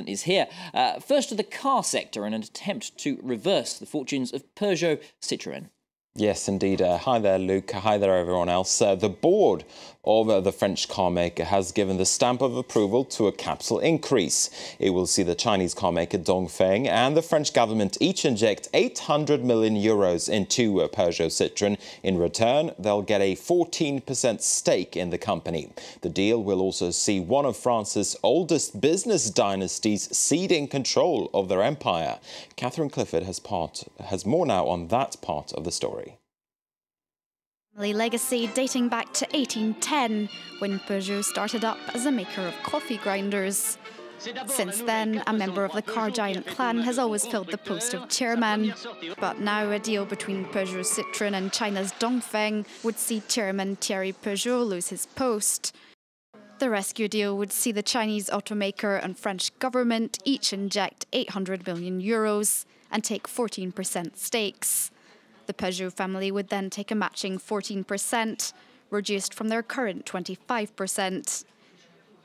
is here. First to the car sector and an attempt to reverse the fortunes of Peugeot Citroen. Yes, indeed. Hi there, Luke. Hi there, everyone else. The board of the French car maker has given the stamp of approval to a capital increase. It will see the Chinese car maker Dongfeng and the French government each inject 800 million euros into Peugeot Citroen. In return, they'll get a 14% stake in the company. The deal will also see one of France's oldest business dynasties ceding control of their empire. Catherine Clifford has more now on that part of the story. Legacy dating back to 1810, when Peugeot started up as a maker of coffee grinders. Since then, a member of the car giant clan has always filled the post of chairman. But now a deal between Peugeot Citroen and China's Dongfeng would see chairman Thierry Peugeot lose his post. The rescue deal would see the Chinese automaker and French government each inject 800 million euros and take 14% stakes. The Peugeot family would then take a matching 14%, reduced from their current 25%.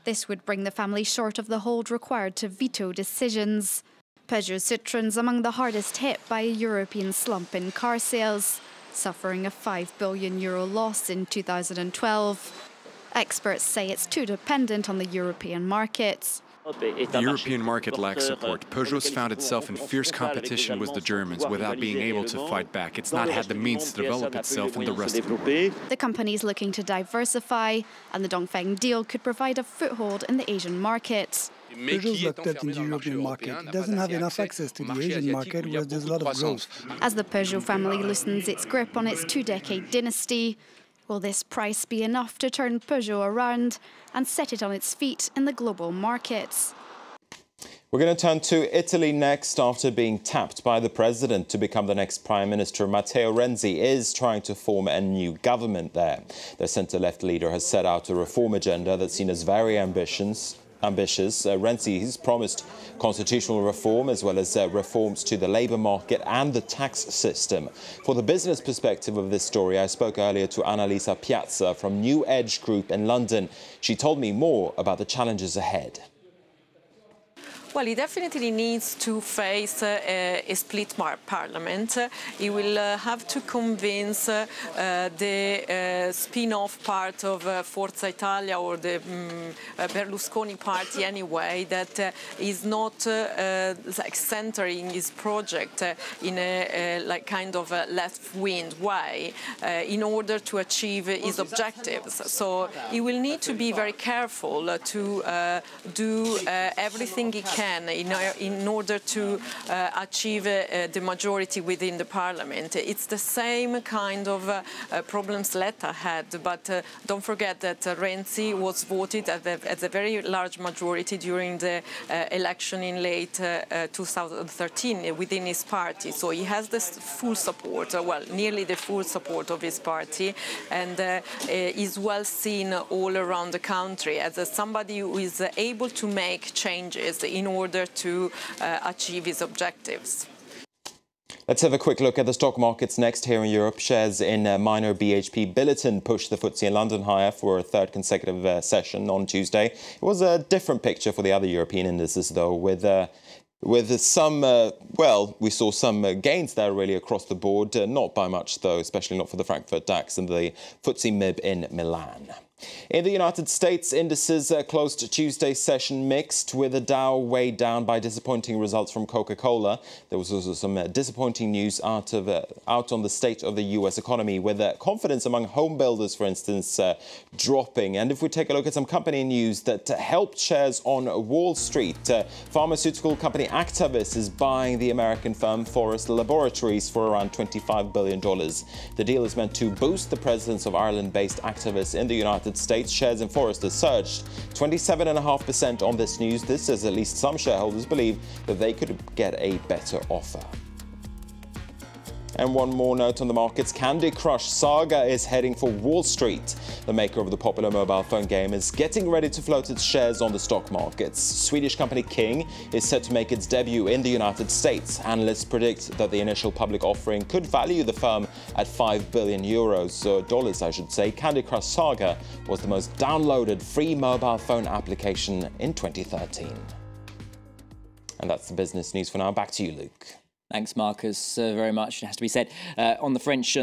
This would bring the family short of the hold required to veto decisions. Peugeot Citroen's among the hardest hit by a European slump in car sales, suffering a €5 billion loss in 2012. Experts say it's too dependent on the European markets. The European market lacks support. Peugeot's found itself in fierce competition with the Germans without being able to fight back. It's not had the means to develop itself in the rest of Europe. The company is looking to diversify, and the Dongfeng deal could provide a foothold in the Asian market. Peugeot's looked at in the European market. It doesn't have enough access to the Asian market where there's a lot of growth. As the Peugeot family loosens its grip on its two-decade dynasty, will this price be enough to turn Peugeot around and set it on its feet in the global markets? We're going to turn to Italy next. After being tapped by the president to become the next prime minister, Matteo Renzi is trying to form a new government there. The centre-left leader has set out a reform agenda that's seen as very ambitious. Renzi has promised constitutional reform as well as reforms to the labour market and the tax system. For the business perspective of this story, I spoke earlier to Annalisa Piazza from New Edge Group in London. She told me more about the challenges ahead. Well, he definitely needs to face a split parliament. He will have to convince the spin-off part of Forza Italia or the Berlusconi party anyway that is not like centering his project in a like kind of a left-wing way in order to achieve his objectives. So he will need to be very careful to do everything he can in order to achieve the majority within the parliament. It's the same kind of problems Letta had, but don't forget that Renzi was voted at a very large majority during the election in late 2013 within his party. So he has the full support, well, nearly the full support of his party, and is well seen all around the country as somebody who is able to make changes in order to achieve his objectives. Let's have a quick look at the stock markets next here in Europe. Shares in minor BHP Billiton pushed the FTSE in London higher for a third consecutive session on Tuesday. It was a different picture for the other European indices, though, with some, well, we saw some gains there really across the board. Not by much, though, especially not for the Frankfurt DAX and the FTSE MIB in Milan. In the United States, indices closed Tuesday's session mixed, with the Dow weighed down by disappointing results from Coca-Cola. There was also some disappointing news out on the state of the US economy, with confidence among home builders, for instance, dropping. And if we take a look at some company news that helped shares on Wall Street, pharmaceutical company Actavis is buying the American firm Forest Laboratories for around $25 billion. The deal is meant to boost the presence of Ireland-based Actavis in the United States. Shares in Forest has surged 27.5% on this news. This as at least some shareholders believe that they could get a better offer. And one more note on the markets. Candy Crush Saga is heading for Wall Street. The maker of the popular mobile phone game is getting ready to float its shares on the stock markets. Swedish company King is set to make its debut in the United States. Analysts predict that the initial public offering could value the firm at €5 billion, dollars I should say. Candy Crush Saga was the most downloaded free mobile phone application in 2013. And that's the business news for now. Back to you, Luke. Thanks, Marcus, very much. It has to be said. On the French